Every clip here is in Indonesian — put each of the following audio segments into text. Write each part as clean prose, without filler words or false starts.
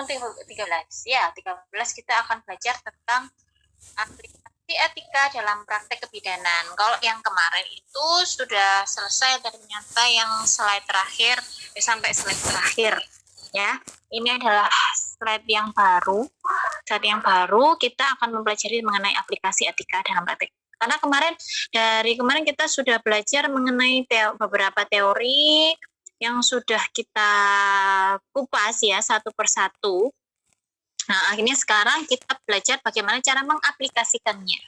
13 ya, 13 kita akan belajar tentang aplikasi etika dalam praktek kebidanan. Kalau yang kemarin itu sudah selesai ternyata yang slide terakhir sampai slide terakhir ya. Ini adalah slide yang baru. Slide yang baru kita akan mempelajari mengenai aplikasi etika dalam praktek. Karena dari kemarin kita sudah belajar mengenai beberapa teori yang sudah kita kupas ya satu persatu. Nah, akhirnya sekarang kita belajar bagaimana cara mengaplikasikannya.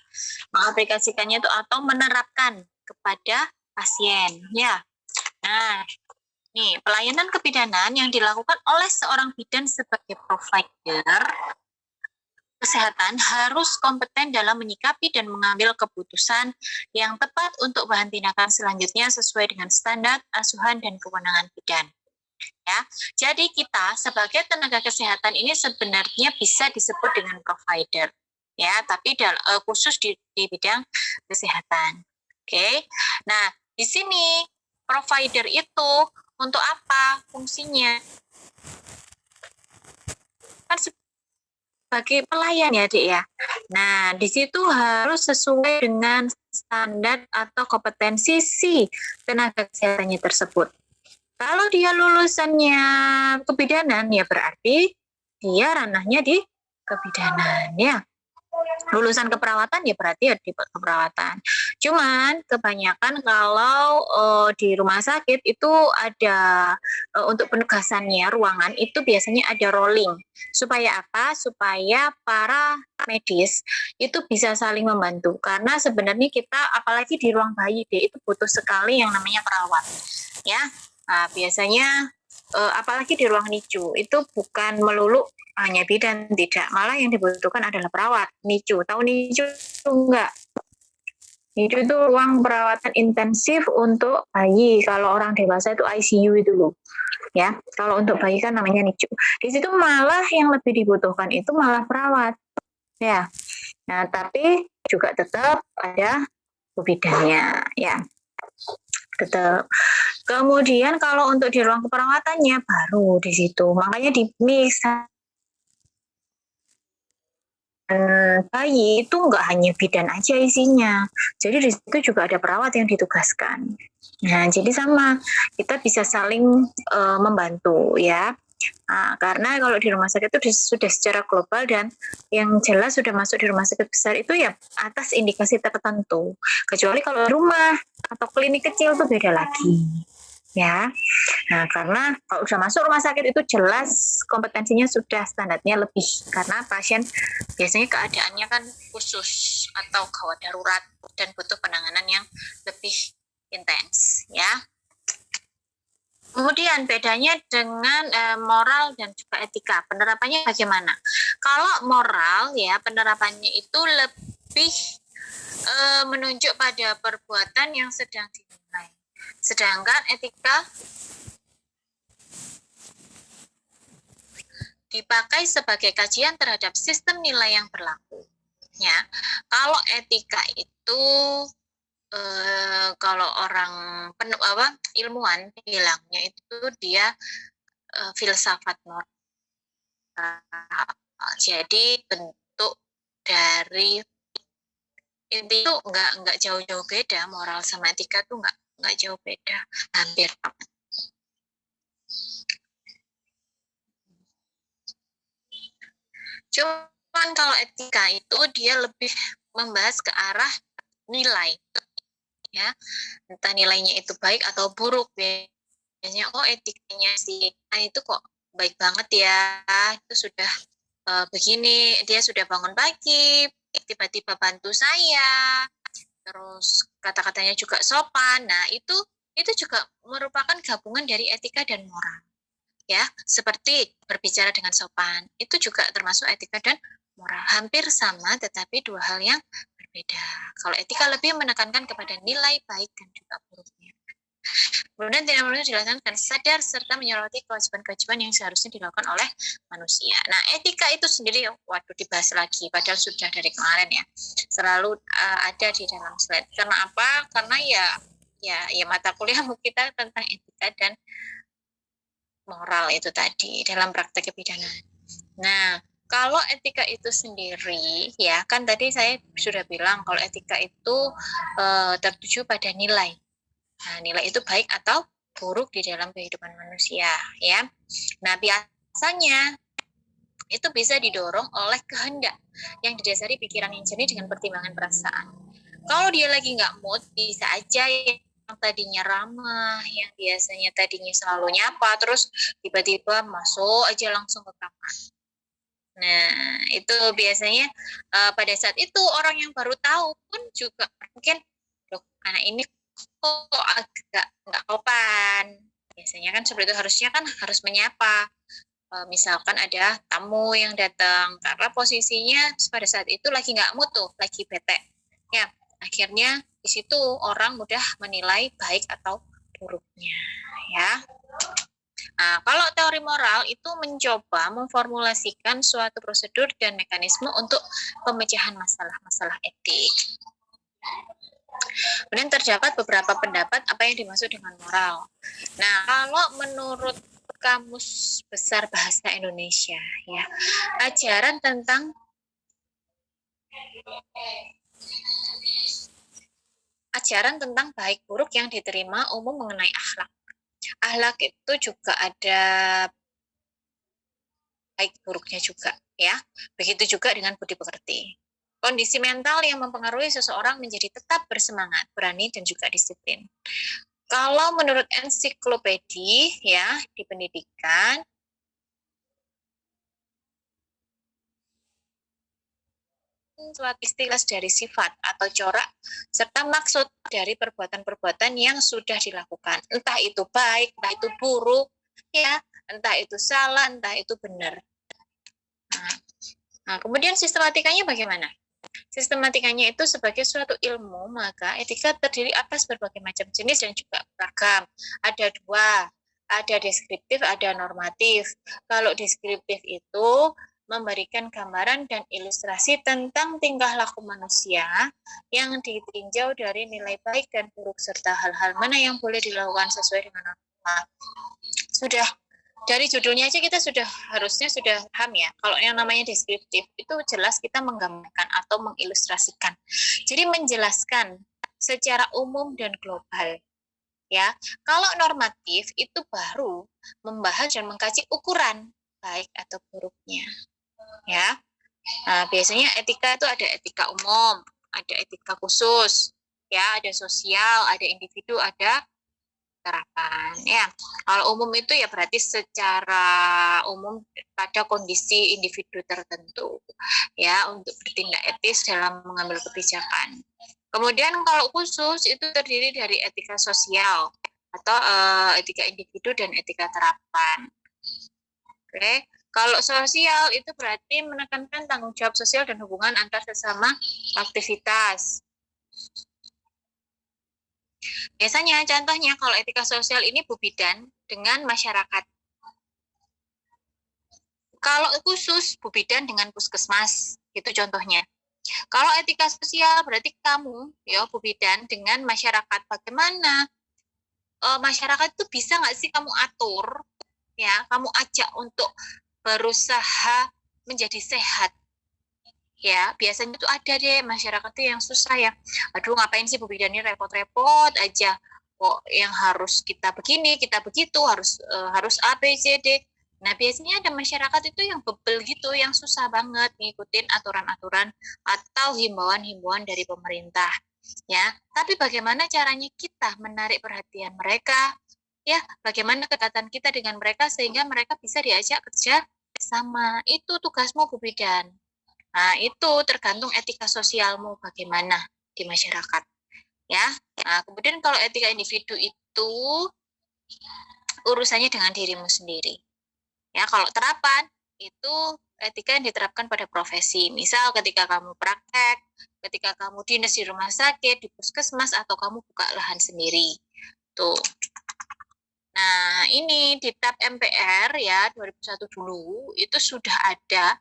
Mengaplikasikannya itu atau menerapkan kepada pasien, ya. Nah, nih, pelayanan kebidanan yang dilakukan oleh seorang bidan sebagai provider kesehatan harus kompeten dalam menyikapi dan mengambil keputusan yang tepat untuk bahan tindakan selanjutnya sesuai dengan standar, asuhan, dan kewenangan bidan. Ya, jadi kita sebagai tenaga kesehatan ini sebenarnya bisa disebut dengan provider, ya, tapi khusus di bidang kesehatan. Oke, nah di sini provider itu untuk apa fungsinya? Kan sebagai pelayan ya, Dik ya. Nah, di situ harus sesuai dengan standar atau kompetensi si tenaga kesehatannya tersebut. Kalau dia lulusannya kebidanan, ya berarti dia ranahnya di kebidanan, ya. Lulusan keperawatan, ya berarti ya di keperawatan. Cuman kebanyakan kalau di rumah sakit itu ada untuk penugasannya ruangan itu biasanya ada rolling. Supaya apa? Supaya para medis itu bisa saling membantu. Karena sebenarnya kita apalagi di ruang bayi deh itu butuh sekali yang namanya perawat, ya. Nah, biasanya apalagi di ruang NICU itu bukan melulu hanya bidan, tidak. Malah yang dibutuhkan adalah perawat. NICU, tahu NICU enggak? NICU itu ruang perawatan intensif untuk bayi. Kalau orang dewasa itu ICU itu loh. Ya, kalau untuk bayi kan namanya NICU. Di situ malah yang lebih dibutuhkan itu malah perawat. Ya. Nah, tapi juga tetap ada bidannya, ya. Tetap. Kemudian kalau untuk di ruang keperawatannya baru di situ. Makanya di mix bayi itu nggak hanya bidan aja isinya. Jadi di situ juga ada perawat yang ditugaskan. Nah, jadi sama kita bisa saling membantu ya. Nah, karena kalau di rumah sakit itu sudah secara global dan yang jelas sudah masuk di rumah sakit besar itu ya atas indikasi tertentu. Kecuali kalau rumah atau klinik kecil itu beda lagi. Ya, nah karena kalau sudah masuk rumah sakit itu jelas kompetensinya sudah standarnya lebih karena pasien biasanya keadaannya kan khusus atau gawat darurat dan butuh penanganan yang lebih intens, ya. Kemudian bedanya dengan moral dan juga etika, penerapannya bagaimana? Kalau moral ya penerapannya itu lebih menunjuk pada perbuatan yang sedang dinilai. Sedangkan etika dipakai sebagai kajian terhadap sistem nilai yang berlaku. Ya, kalau etika itu kalau orang ilmuwan bilangnya itu dia filsafat moral. Jadi bentuk dari inti itu nggak jauh-jauh beda, moral sama etika tuh nggak jauh beda, hampir sama. Cuman kalau etika itu dia lebih membahas ke arah nilai, ya, entah nilainya itu baik atau buruk. Biasanya etikanya si A itu kok baik banget ya, itu sudah begini, dia sudah bangun pagi, tiba-tiba bantu saya, terus kata-katanya juga sopan. Nah, itu juga merupakan gabungan dari etika dan moral. Ya, seperti berbicara dengan sopan, itu juga termasuk etika dan moral. Hampir sama, tetapi dua hal yang berbeda. Kalau etika lebih menekankan kepada nilai baik dan juga buruknya. Kemudian tidak perlu dilakukan sadar serta menyoroti kewajiban-kewajiban yang seharusnya dilakukan oleh manusia. Nah, etika itu sendiri, waduh dibahas lagi, padahal sudah dari kemarin ya, selalu ada di dalam slide. Karena apa? Karena ya mata kuliah kita tentang etika dan moral itu tadi dalam praktek kebidanan. Nah, kalau etika itu sendiri, ya kan tadi saya sudah bilang kalau etika itu tertuju pada nilai. Nah, nilai itu baik atau buruk di dalam kehidupan manusia, ya. Nah, biasanya itu bisa didorong oleh kehendak yang didasari pikiran yang jernih dengan pertimbangan perasaan. Kalau dia lagi nggak mood, bisa aja yang tadinya ramah, yang biasanya tadinya selalu nyapa, terus tiba-tiba masuk aja langsung ke kamar. Nah, itu biasanya pada saat itu orang yang baru tahu pun juga mungkin, loh, anak ini kok agak nggak sopan. Biasanya kan seperti itu, harusnya kan harus menyapa. Misalkan ada tamu yang datang karena posisinya pada saat itu lagi nggak mood tuh, lagi bete. Ya, akhirnya di situ orang mudah menilai baik atau buruknya, ya. Nah, kalau teori moral itu mencoba memformulasikan suatu prosedur dan mekanisme untuk pemecahan masalah-masalah etik. Kemudian terdapat beberapa pendapat apa yang dimaksud dengan moral. Nah, kalau menurut Kamus Besar Bahasa Indonesia, ya, ajaran tentang baik buruk yang diterima umum mengenai akhlak. Akhlak itu juga ada baik buruknya juga, ya. Begitu juga dengan budi pekerti. Kondisi mental yang mempengaruhi seseorang menjadi tetap bersemangat, berani, dan juga disiplin. Kalau menurut ensiklopedi, ya, di pendidikan, suatu istilah dari sifat atau corak serta maksud dari perbuatan-perbuatan yang sudah dilakukan. Entah itu baik, entah itu buruk, ya, entah itu salah, entah itu benar. Nah, kemudian sistematikanya bagaimana? Sistematikanya itu sebagai suatu ilmu, maka etika terdiri atas berbagai macam jenis dan juga beragam. Ada dua, ada deskriptif, ada normatif. Kalau deskriptif itu memberikan gambaran dan ilustrasi tentang tingkah laku manusia yang ditinjau dari nilai baik dan buruk serta hal-hal mana yang boleh dilakukan sesuai dengan norma. Sudah dari judulnya aja kita harusnya sudah paham ya. Kalau yang namanya deskriptif itu jelas kita menggambarkan atau mengilustrasikan. Jadi menjelaskan secara umum dan global. Ya, kalau normatif itu baru membahas dan mengkaji ukuran baik atau buruknya. Ya, nah, biasanya etika itu ada etika umum, ada etika khusus, ya, ada sosial, ada individu, ada terapan, ya. Kalau umum itu ya berarti secara umum pada kondisi individu tertentu, ya, untuk bertindak etis dalam mengambil kebijakan. Kemudian kalau khusus itu terdiri dari etika sosial atau etika individu dan etika terapan. Oke, kalau sosial itu berarti menekankan tanggung jawab sosial dan hubungan antar sesama aktivitas. Biasanya contohnya kalau etika sosial ini Bu Bidan dengan masyarakat. Kalau khusus Bu Bidan dengan puskesmas, itu contohnya. Kalau etika sosial berarti kamu ya Bu Bidan dengan masyarakat. Bagaimana masyarakat itu bisa nggak sih kamu atur, ya, kamu ajak untuk berusaha menjadi sehat. Ya, biasanya tuh ada deh masyarakat tuh yang susah ya. Aduh, ngapain sih Bu Bidan ini repot-repot aja. Kok yang harus kita begini, kita begitu, harus A, B, C, D. Nah, biasanya ada masyarakat itu yang bebel gitu, yang susah banget ngikutin aturan-aturan atau himbauan-himbauan dari pemerintah. Ya, tapi bagaimana caranya kita menarik perhatian mereka? Ya, bagaimana kedekatan kita dengan mereka sehingga mereka bisa diajak kerja sama. Itu tugasmu Bu Bidan. Nah, itu tergantung etika sosialmu bagaimana di masyarakat, ya. Nah, kemudian kalau etika individu itu urusannya dengan dirimu sendiri. Ya, kalau terapan itu etika yang diterapkan pada profesi. Misal ketika kamu praktek, ketika kamu dinas di rumah sakit, di puskesmas, atau kamu buka lahan sendiri. Tuh. Nah, ini di tab MPR ya 2001 dulu itu sudah ada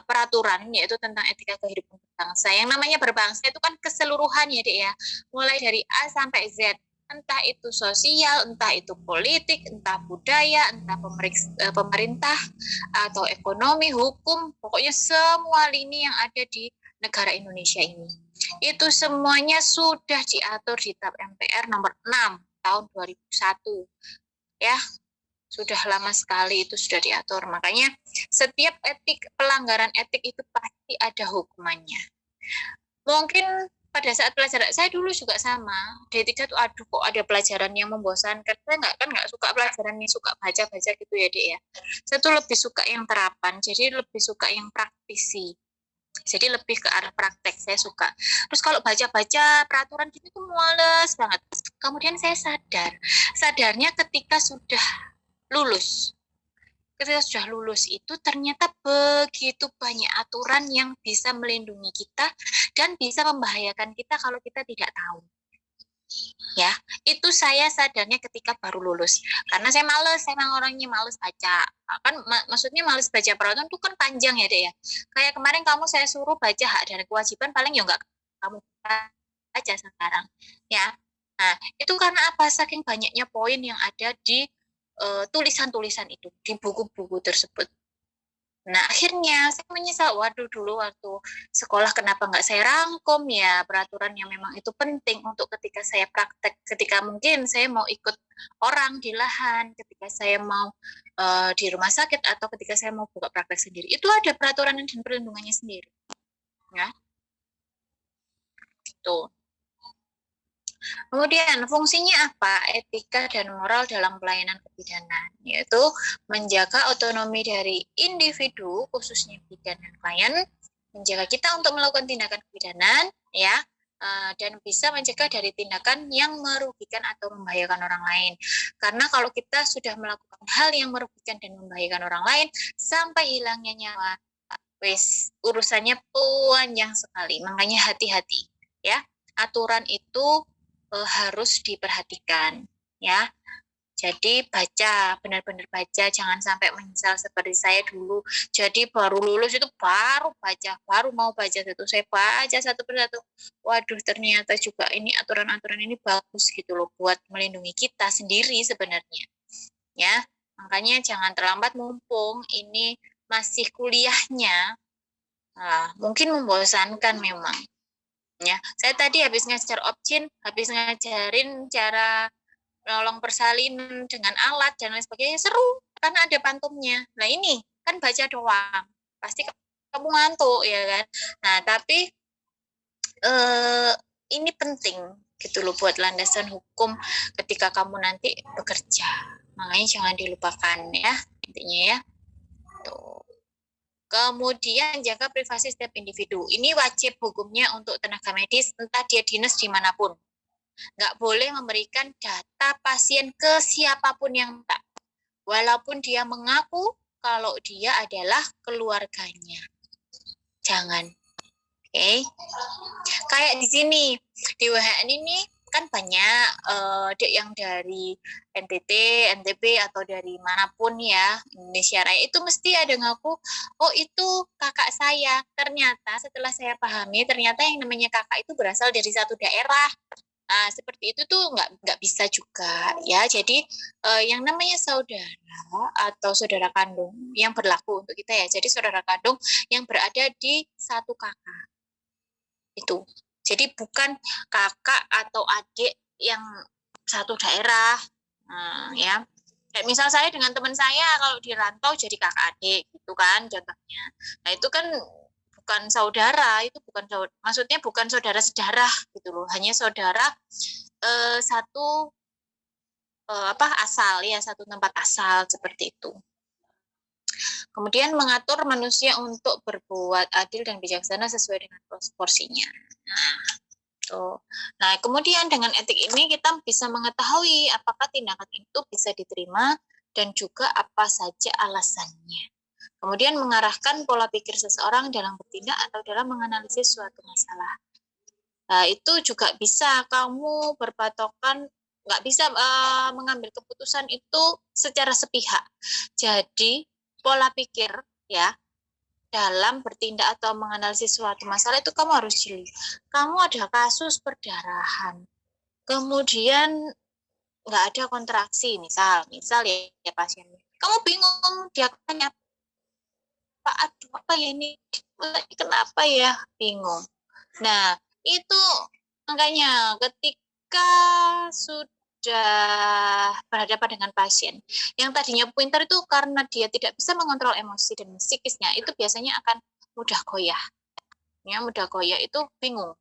peraturan yaitu tentang etika kehidupan berbangsa. Yang namanya berbangsa itu kan keseluruhan ya, Dek ya. Mulai dari A sampai Z. entah itu sosial, entah itu politik, entah budaya, entah pemerintah, atau ekonomi, hukum, pokoknya semua lini yang ada di negara Indonesia ini. Itu semuanya sudah diatur di TAP MPR nomor 6 tahun 2001. Ya, sudah lama sekali itu sudah diatur. Makanya setiap pelanggaran etik itu pasti ada hukumannya. Mungkin pada saat pelajaran saya dulu juga sama D3 tuh aduh kok ada pelajaran yang membosankan. Saya nggak suka pelajaran yang suka baca-baca gitu ya Dek ya. Saya tuh lebih suka yang terapan, jadi lebih suka yang praktisi. Jadi lebih ke arah praktek saya suka. Terus kalau baca-baca peraturan gitu tuh muales banget. Kemudian saya sadarnya ketika sudah lulus. Ketika sudah lulus itu ternyata begitu banyak aturan yang bisa melindungi kita dan bisa membahayakan kita kalau kita tidak tahu. Ya, itu saya sadarnya ketika baru lulus. Karena saya males, saya memang orangnya males baca. Kan maksudnya males baca peraturan itu kan panjang ya, Dek ya. Kayak kemarin kamu saya suruh baca hak dan kewajiban paling ya enggak kamu baca sekarang. Ya. Nah, itu karena apa? Saking banyaknya poin yang ada di tulisan-tulisan itu, di buku-buku tersebut. Nah, akhirnya saya menyesal, waduh dulu waktu sekolah kenapa nggak saya rangkum ya peraturan yang memang itu penting untuk ketika saya praktek, ketika mungkin saya mau ikut orang di lahan, ketika saya mau di rumah sakit, atau ketika saya mau buka praktek sendiri. Itu ada peraturan dan perlindungannya sendiri. Ya, tuh. Kemudian fungsinya apa? Etika dan moral dalam pelayanan kebidanan, yaitu menjaga otonomi dari individu, khususnya bidan dan klien, menjaga kita untuk melakukan tindakan kebidanan, ya, dan bisa mencegah dari tindakan yang merugikan atau membahayakan orang lain. Karena kalau kita sudah melakukan hal yang merugikan dan membahayakan orang lain, sampai hilangnya nyawa, wes urusannya panjang sekali. Makanya hati-hati, ya. Aturan itu harus diperhatikan, ya. Jadi baca, benar-benar baca, jangan sampai menyesal seperti saya dulu. Jadi baru lulus itu baru baca, baru mau baca itu saya baca satu persatu. Waduh, ternyata juga ini aturan-aturan ini bagus gitu loh buat melindungi kita sendiri sebenarnya. Ya, makanya jangan terlambat mumpung ini masih kuliahnya. Nah, mungkin membosankan memang. Ya, saya tadi habis ngajar objin, habis ngajarin cara nolong persalinan dengan alat dan lain sebagainya, seru karena ada pantumnya. Nah ini kan baca doang, pasti kamu ngantuk ya kan. Nah tapi ini penting gitu loh buat landasan hukum ketika kamu nanti bekerja. Makanya jangan dilupakan ya intinya ya. Tuh. Kemudian jaga privasi setiap individu. Ini wajib hukumnya untuk tenaga medis, entah dia dinas dimanapun. Nggak boleh memberikan data pasien ke siapapun yang tak. Walaupun dia mengaku kalau dia adalah keluarganya. Jangan. Oke. Kayak di sini, di WHN ini kan banyak yang dari NTT, NTB, atau dari manapun ya, Indonesia Raya, itu mesti ada ngaku, oh itu kakak saya. Ternyata setelah saya pahami, ternyata yang namanya kakak itu berasal dari satu daerah. Nah, seperti itu tuh nggak bisa juga ya. Jadi yang namanya saudara atau saudara kandung yang berlaku untuk kita ya. Jadi saudara kandung yang berada di satu kakak itu. Jadi bukan kakak atau adik yang satu daerah, ya. Kayak misal saya dengan teman saya kalau di rantau jadi kakak adik gitu kan contohnya. Nah itu kan bukan saudara, itu bukan saudara, maksudnya bukan saudara sedarah gitu loh, hanya saudara satu asal ya, satu tempat asal seperti itu. Kemudian mengatur manusia untuk berbuat adil dan bijaksana sesuai dengan porsinya. Nah, tuh. Nah, kemudian dengan etik ini kita bisa mengetahui apakah tindakan itu bisa diterima dan juga apa saja alasannya. Kemudian mengarahkan pola pikir seseorang dalam bertindak atau dalam menganalisis suatu masalah. Nah, itu juga bisa kamu berpatokan, nggak bisa mengambil keputusan itu secara sepihak. Jadi, pola pikir ya, dalam bertindak atau menganalisis suatu masalah itu kamu harus jeli. Kamu ada kasus perdarahan. kemudian nggak ada kontraksi, misal ya pasiennya. Kamu bingung, dia tanya, Pak, aduh apa ya ini, kenapa ya, bingung. Nah, itu makanya ketika sudah berhadapan dengan pasien yang tadinya pintar itu karena dia tidak bisa mengontrol emosi dan psikisnya, itu biasanya akan mudah goyah. Ya, mudah goyah itu bingung.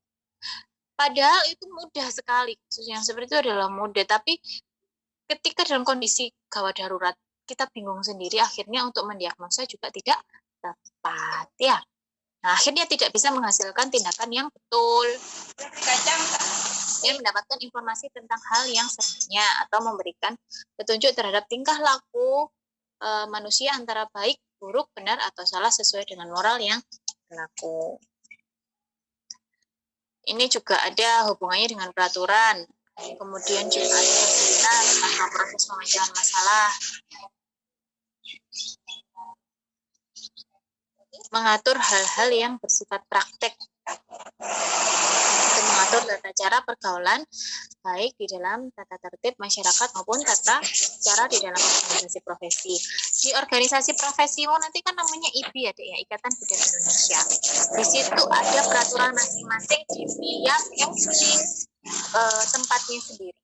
Padahal itu mudah sekali. Yang seperti itu adalah mudah, tapi ketika dalam kondisi gawat darurat, kita bingung sendiri, akhirnya untuk mendiagnosa juga tidak tepat. Ya. Nah, akhirnya tidak bisa menghasilkan tindakan yang betul. Dia mendapatkan informasi tentang hal yang sebenarnya atau memberikan petunjuk terhadap tingkah laku manusia antara baik, buruk, benar, atau salah sesuai dengan moral yang berlaku. Ini juga ada hubungannya dengan peraturan. Kemudian juga ada fasilitas atau proses pemecahan masalah. Mengatur hal-hal yang bersifat praktek. Dan mengatur tata cara pergaulan baik di dalam tata tertib masyarakat maupun tata cara di dalam organisasi profesi. Di organisasi profesi nanti kan namanya IBI ya, Dek, ya, Ikatan Bidan Indonesia. Di situ ada peraturan masing-masing di yang tempatnya sendiri.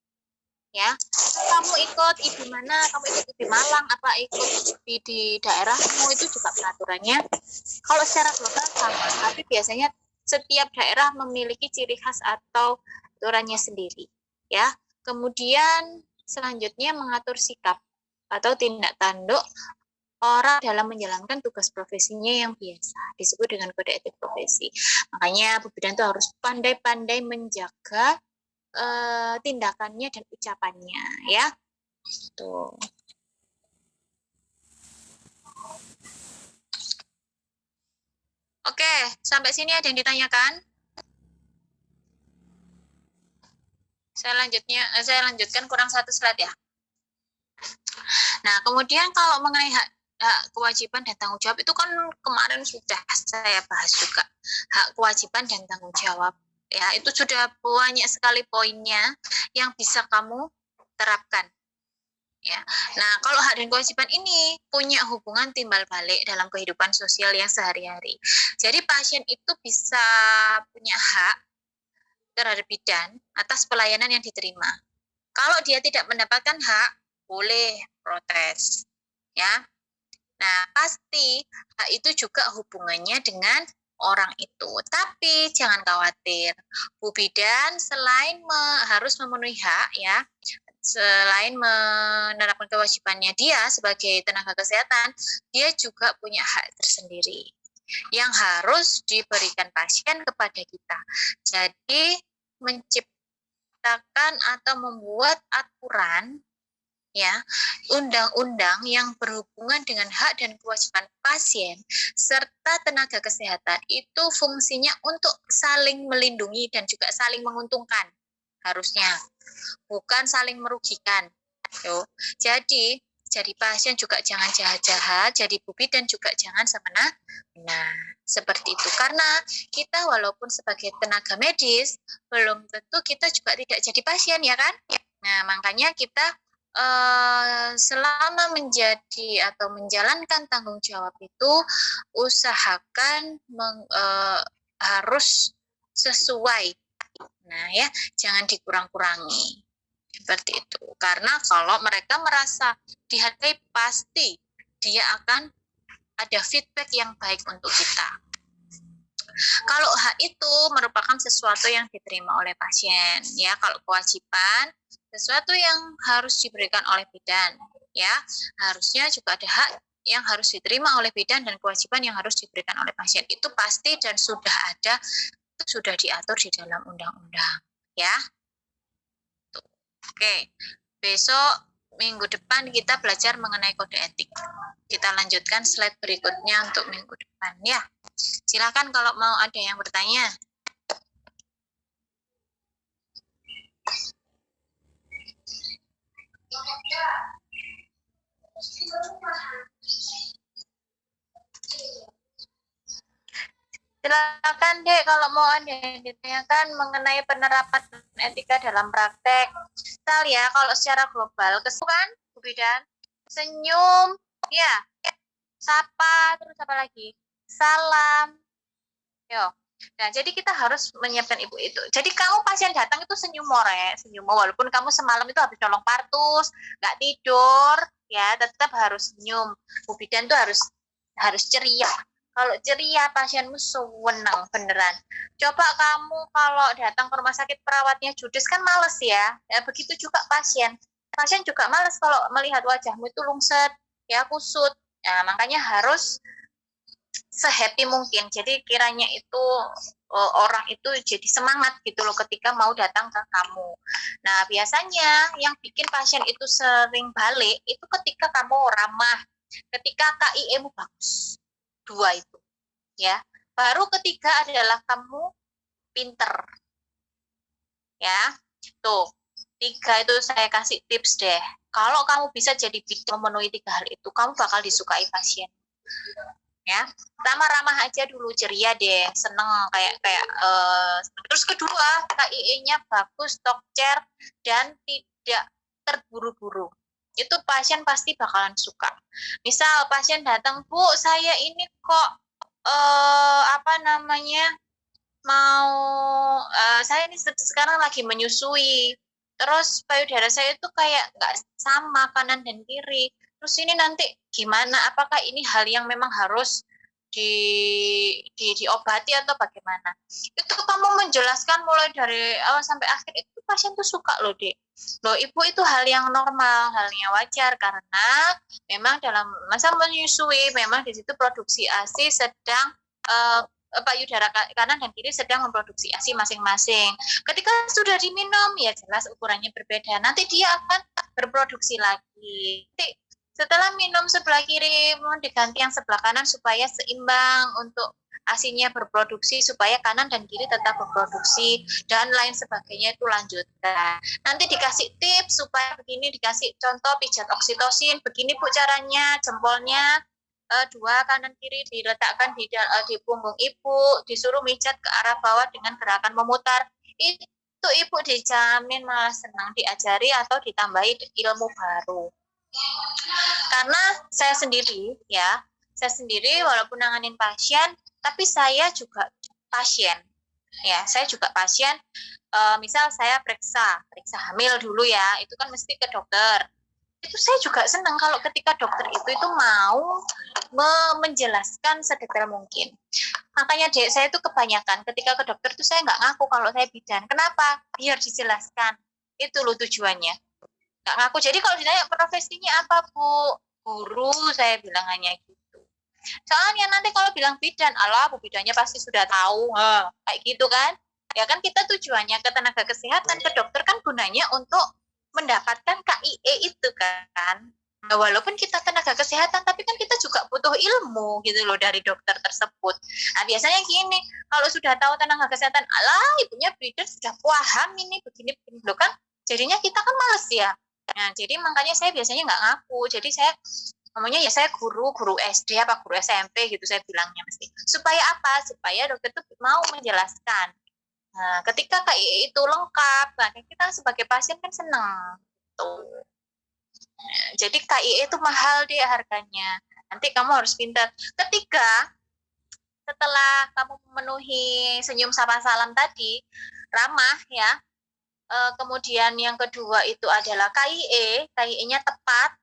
Ya, kamu ikut IBI mana? Kamu ikut IBI Malang apa ikut IBI di daerahmu, itu juga peraturannya. Kalau secara global sama, tapi biasanya setiap daerah memiliki ciri khas atau aturannya sendiri. Ya, kemudian selanjutnya mengatur sikap atau tindak tanduk orang dalam menjalankan tugas profesinya yang biasa disebut dengan kode etik profesi. Makanya Bu Bidan itu harus pandai-pandai menjaga tindakannya dan ucapannya, ya. Tuh. Oke, sampai sini ada yang ditanyakan? Saya lanjutkan kurang satu slide ya. Nah, kemudian kalau mengenai hak kewajiban dan tanggung jawab itu kan kemarin sudah saya bahas juga. Hak kewajiban dan tanggung jawab. Ya, itu sudah banyak sekali poinnya yang bisa kamu terapkan. Ya. Nah, kalau hak dan kewajiban ini punya hubungan timbal balik dalam kehidupan sosial yang sehari-hari. Jadi pasien itu bisa punya hak terhadap bidan atas pelayanan yang diterima. Kalau dia tidak mendapatkan hak, boleh protes. Ya. Nah, pasti hak itu juga hubungannya dengan orang itu. Tapi jangan khawatir, Bu Bidan selain harus memenuhi hak, ya, selain menerapkan kewajibannya dia sebagai tenaga kesehatan, dia juga punya hak tersendiri yang harus diberikan pasien kepada kita. Jadi menciptakan atau membuat aturan, ya, undang-undang yang berhubungan dengan hak dan kewajiban pasien serta tenaga kesehatan itu fungsinya untuk saling melindungi dan juga saling menguntungkan, harusnya bukan saling merugikan. Jadi pasien juga jangan jahat-jahat, jadi Bu Bidan juga jangan semena. Nah, seperti itu. Karena kita walaupun sebagai tenaga medis, belum tentu kita juga tidak jadi pasien, ya kan? Nah, makanya kita selama menjadi atau menjalankan tanggung jawab itu usahakan harus sesuai. Nah, ya, jangan dikurang-kurangi. Seperti itu. Karena kalau mereka merasa dihargai, pasti dia akan ada feedback yang baik untuk kita. Kalau hak itu merupakan sesuatu yang diterima oleh pasien, ya. Kalau kewajiban, sesuatu yang harus diberikan oleh bidan, ya. Harusnya juga ada hak yang harus diterima oleh bidan dan kewajiban yang harus diberikan oleh pasien. Itu pasti dan sudah ada, sudah diatur di dalam undang-undang, ya. Tuh. Oke, besok minggu depan kita belajar mengenai kode etik. Kita lanjutkan slide berikutnya untuk minggu depan, ya. Silakan kalau mau ada yang bertanya. Silakan Dek kalau mau ada yang ditanyakan mengenai penerapan etika dalam praktek. Misal ya, kalau secara global, kan, Bu Bidan, senyum, ya, sapa, terus apa lagi? Salam, yo. Nah, jadi kita harus menyiapkan ibu itu. Jadi kamu pasien datang itu senyum more, senyum walaupun kamu semalam itu habis colong partus, nggak tidur, ya tetap harus senyum. Bu Bidan tuh harus ceria. Kalau ceria pasienmu senang beneran. Coba kamu kalau datang ke rumah sakit perawatnya judes kan males ya. Ya begitu juga pasien. Pasien juga males kalau melihat wajahmu itu lungset, ya kusut. Nah, makanya harus sehappy mungkin. Jadi kiranya itu orang itu jadi semangat gitu loh ketika mau datang ke kamu. Nah, biasanya yang bikin pasien itu sering balik itu ketika kamu ramah, ketika KIE-mu bagus. Dua itu, ya. Baru ketiga adalah kamu pinter. Ya. Tuh. Tiga itu saya kasih tips deh. Kalau kamu bisa jadi bidan memenuhi tiga hal itu, kamu bakal disukai pasien. Ya, pertama ramah aja dulu, ceria deh, seneng kayak terus kedua KIE-nya bagus, tokcer dan tidak terburu-buru, itu pasien pasti bakalan suka. Misal pasien datang, Bu, saya ini kok apa namanya mau saya ini sekarang lagi menyusui, terus payudara saya itu kayak nggak sama kanan dan kiri. Terus ini nanti gimana? Apakah ini hal yang memang harus diobati atau bagaimana? Itu kamu menjelaskan mulai dari awal sampai akhir, itu pasien tuh suka loh, Dek. Loh, Ibu, itu hal yang normal, hal yang wajar karena memang dalam masa menyusui memang di situ produksi ASI sedang payudara kanan dan kiri sedang memproduksi ASI masing-masing. Ketika sudah diminum, ya jelas ukurannya berbeda. Nanti dia akan berproduksi lagi. Setelah minum sebelah kiri, diganti yang sebelah kanan supaya seimbang untuk ASINya berproduksi, supaya kanan dan kiri tetap berproduksi, dan lain sebagainya itu lanjutkan. Nanti dikasih tips supaya begini, dikasih contoh pijat oksitosin, begini Bu caranya, jempolnya dua kanan kiri diletakkan di punggung ibu, disuruh mijat ke arah bawah dengan gerakan memutar. Itu ibu dijamin malah senang diajari atau ditambahi ilmu baru. Karena saya sendiri walaupun nanganin pasien, tapi saya juga pasien. Ya, saya juga pasien. Misal saya periksa hamil dulu ya, itu kan mesti ke dokter. Itu saya juga senang kalau ketika dokter itu mau menjelaskan sedetail mungkin. Makanya dek, saya itu kebanyakan ketika ke dokter itu saya nggak ngaku kalau saya bidan. Kenapa? Biar dijelaskan. Itu loh tujuannya. Nggak ngaku. Jadi kalau ditanya profesinya apa, Bu? Guru, saya bilang hanya gitu. Soalnya nanti kalau bilang bidan, alah Bu bidannya pasti sudah tahu. Kayak gitu kan. Ya kan kita tujuannya ke tenaga kesehatan, ke dokter kan gunanya untuk mendapatkan KIE itu kan. Nah, walaupun kita tenaga kesehatan, tapi kan kita juga butuh ilmu gitu loh dari dokter tersebut. Nah, biasanya gini, kalau sudah tahu tenaga kesehatan, alah ibunya bidan sudah paham ini begini loh kan. Jadinya kita kan males ya. Nah, jadi makanya saya biasanya nggak ngaku. Jadi saya ngomongnya ya saya guru SD apa guru SMP gitu saya bilangnya mesti. Supaya apa? Supaya dokter itu mau menjelaskan. Nah, ketika KIE itu lengkap, nah kita sebagai pasien kan senang. Tuh. Jadi KIE itu mahal dia harganya. Nanti kamu harus pintar. Ketiga, setelah kamu memenuhi senyum sapa salam tadi, ramah ya. Kemudian yang kedua itu adalah KIE-nya tepat,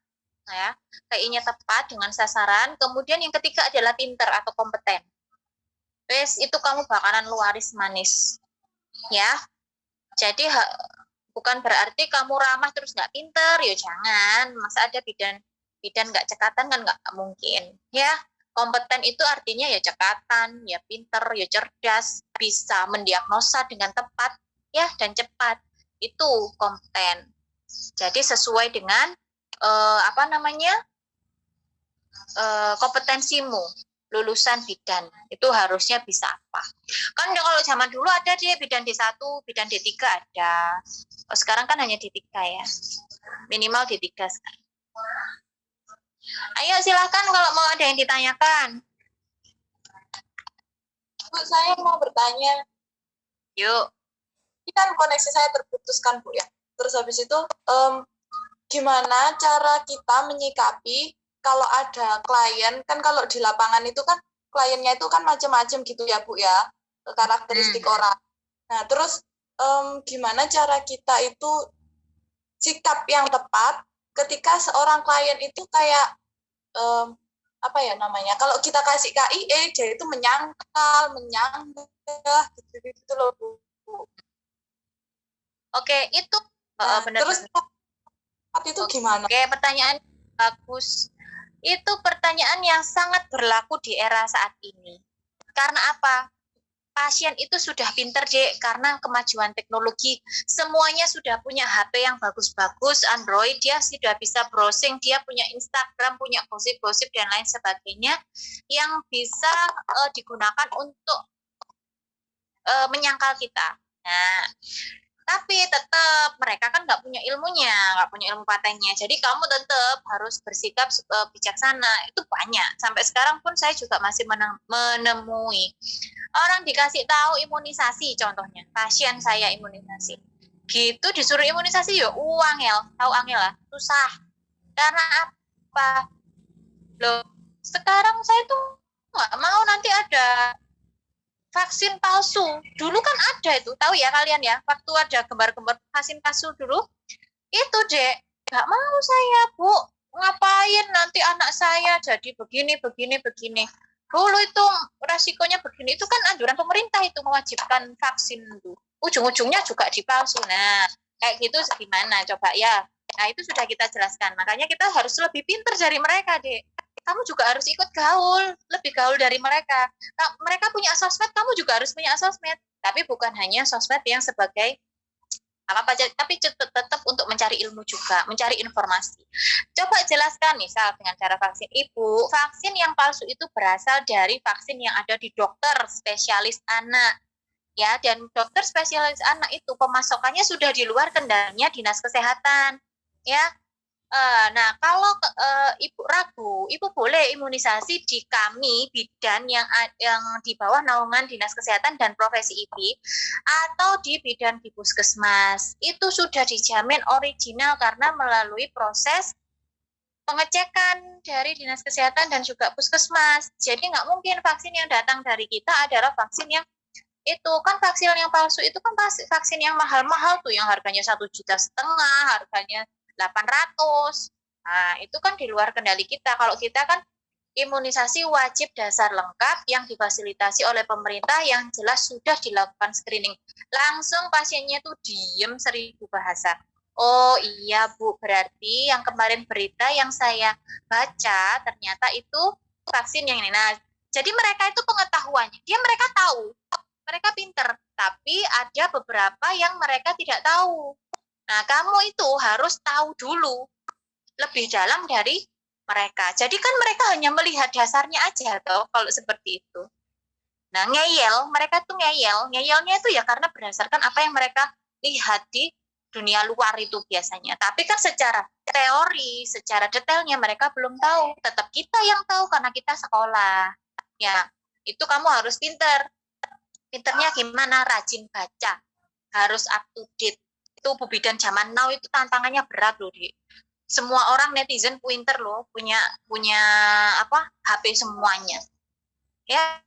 ya. KIE-nya tepat dengan sasaran. Kemudian yang ketiga adalah pintar atau kompeten. Wes itu kamu bakalan luaris manis, ya. Jadi bukan berarti kamu ramah terus nggak pinter, ya jangan. Masa ada bidan nggak cekatan kan nggak mungkin, ya. Kompeten itu artinya ya cekatan, ya pinter, ya cerdas, bisa mendiagnosa dengan tepat, ya dan cepat. Itu kompeten. Jadi sesuai dengan kompetensimu. Lulusan bidan itu harusnya bisa apa? Kan kalau zaman dulu ada dia bidan D1, bidan D3 ada. Sekarang kan hanya D3 ya. Minimal D3 sekarang. Ayo silakan kalau mau ada yang ditanyakan. Bu, saya mau bertanya. Yuk. ini kan koneksi saya terputuskan Bu ya. Terus habis itu gimana cara kita menyikapi kalau ada klien, kan kalau di lapangan itu kan kliennya itu kan macam-macam gitu ya Bu ya, karakteristik orang. Nah terus gimana cara kita itu sikap yang tepat ketika seorang klien itu kayak apa ya namanya, kalau kita kasih KIE dia itu menyanggah gitu loh Bu. Oke, itu benar. Terus itu gimana? Oke, pertanyaan bagus. Itu pertanyaan yang sangat berlaku di era saat ini. Karena apa? Pasien itu sudah pinter, Dek, karena kemajuan teknologi. Semuanya sudah punya HP yang bagus-bagus, Android, dia sudah bisa browsing, dia punya Instagram, punya gosip-gosip, dan lain sebagainya, yang bisa digunakan untuk menyangkal kita. Nah, tapi tetap mereka kan nggak punya ilmunya, nggak punya ilmu patennya. Jadi kamu tetap harus bersikap bijaksana. Itu banyak. Sampai sekarang pun saya juga masih menemui orang dikasih tahu imunisasi, contohnya pasien saya imunisasi. Gitu disuruh imunisasi ya angel, tahu angel lah, susah. Karena apa? Loh, sekarang saya tuh nggak mau nanti ada vaksin palsu. Dulu kan ada itu, tahu ya kalian ya, waktu ada gembar-gembar vaksin palsu dulu, itu Dek, gak mau saya Bu, ngapain nanti anak saya jadi begini. Dulu itu resikonya begini, itu kan anjuran pemerintah itu mewajibkan vaksin itu. Ujung-ujungnya juga dipalsu. Nah, kayak gitu gimana coba ya. Nah, itu sudah kita jelaskan. Makanya kita harus lebih pintar dari mereka, Dek. Kamu juga harus ikut gaul, lebih gaul dari mereka. Mereka punya sosmed, kamu juga harus punya sosmed. Tapi bukan hanya sosmed yang sebagai apa aja, tapi tetap untuk mencari ilmu juga, mencari informasi. Coba jelaskan misal dengan cara vaksin Ibu, vaksin yang palsu itu berasal dari vaksin yang ada di dokter spesialis anak. Ya, dan dokter spesialis anak itu pemasokannya sudah di luar kendalinya Dinas Kesehatan. Ya, nah, kalau Ibu ragu, Ibu boleh imunisasi di kami bidan yang di bawah naungan Dinas Kesehatan dan Profesi IPI atau di bidan di puskesmas. Itu sudah dijamin original karena melalui proses pengecekan dari Dinas Kesehatan dan juga puskesmas. Jadi nggak mungkin vaksin yang datang dari kita adalah vaksin yang itu kan vaksin yang palsu itu kan vaksin yang mahal-mahal tuh yang harganya 1,5 juta, harganya 800. Nah, itu kan di luar kendali kita. Kalau kita kan imunisasi wajib dasar lengkap yang difasilitasi oleh pemerintah yang jelas sudah dilakukan screening. Langsung pasiennya tuh diem 1000 bahasa. Oh iya Bu, berarti yang kemarin berita yang saya baca ternyata itu vaksin yang ini. Nah, jadi mereka itu pengetahuannya, mereka tahu, mereka pinter, tapi ada beberapa yang mereka tidak tahu. Nah, kamu itu harus tahu dulu lebih dalam dari mereka. Jadi kan mereka hanya melihat dasarnya aja toh kalau seperti itu. Nah, mereka tuh ngeyelnya itu ya karena berdasarkan apa yang mereka lihat di dunia luar itu biasanya. Tapi kan secara teori, secara detailnya mereka belum tahu. Tetap kita yang tahu karena kita sekolah. Ya, itu kamu harus pinter. Pinternya gimana? Rajin baca. Harus up to date. Itu Bu Bidan zaman now itu tantangannya berat loh, Dik. Semua orang netizen pinter loh, punya HP semuanya. Ya,